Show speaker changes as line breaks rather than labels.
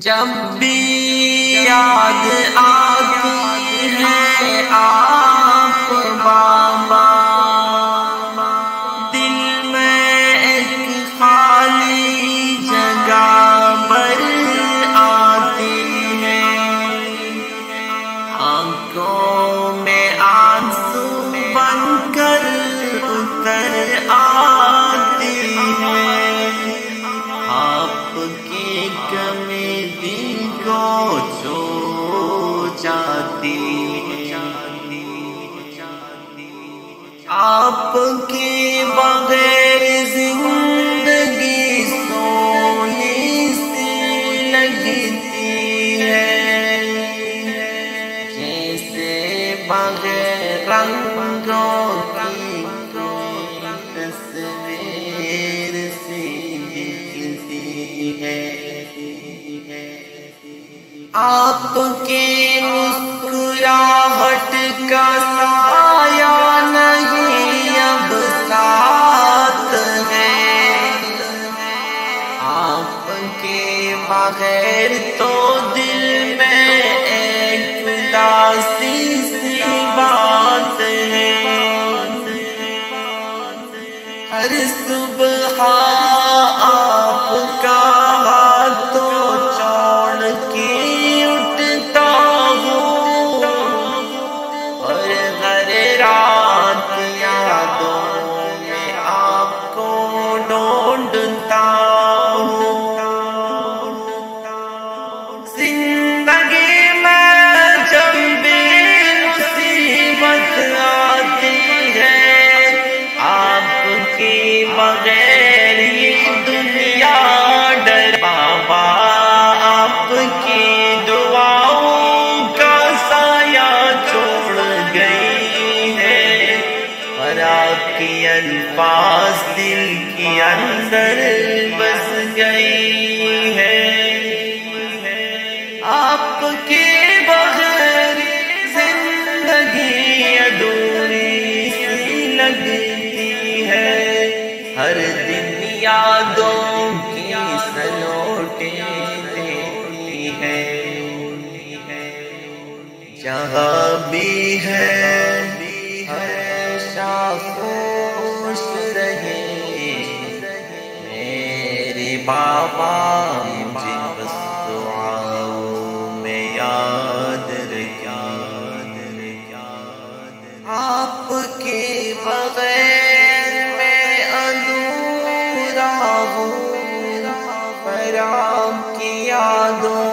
جب بھی یاد آتی ہے آپ بابا، دل میں ایک خالی جگہ بھر آتی ہے، آنکھوں میں آنسو بن کر اتر آتی ہے، آپ کی کمی دل کو چھو جاتی ہے، آپ کے بغیر زندگی سونی سی لگتی ہے، جیسے بغیر رنگوں کی کوئی تصویر سی دکھتی ہے، آپ کی مسکراہٹ کا سایہ نہیں اب ساتھ ہے، آپ کے بغیر تو دل میں ایک اداسی سی بات ہے، ہر صبح آپ کا ہاتھوں چھوڑ کے اٹھتا ہوں، اور ہر رات یادوں میں آپ کو ڈھونڈتا ہوں، زندگی میں جب بھی مصیبت آتی ہے، آپ کے بغیر یہ دنیا ڈر بابا، آپ کی دعاؤں کا سایہ چھوڑ گئی ہے، اور آپ کی الفاظ دل کے اندر بس گئی ہے، آپ کے بغیر زندگی ادھوری سی لگتی ہے، ہر دن یادوں کی سلوٹیں دیتی ہے، جہاں بھی ہے ہمیشہ خوش رہے میرے بابا، مجھے بس دعاؤں میں یاد رکھیں، آپ کے بغیر میں ادھورا ہوں، پر آپ کی یادوں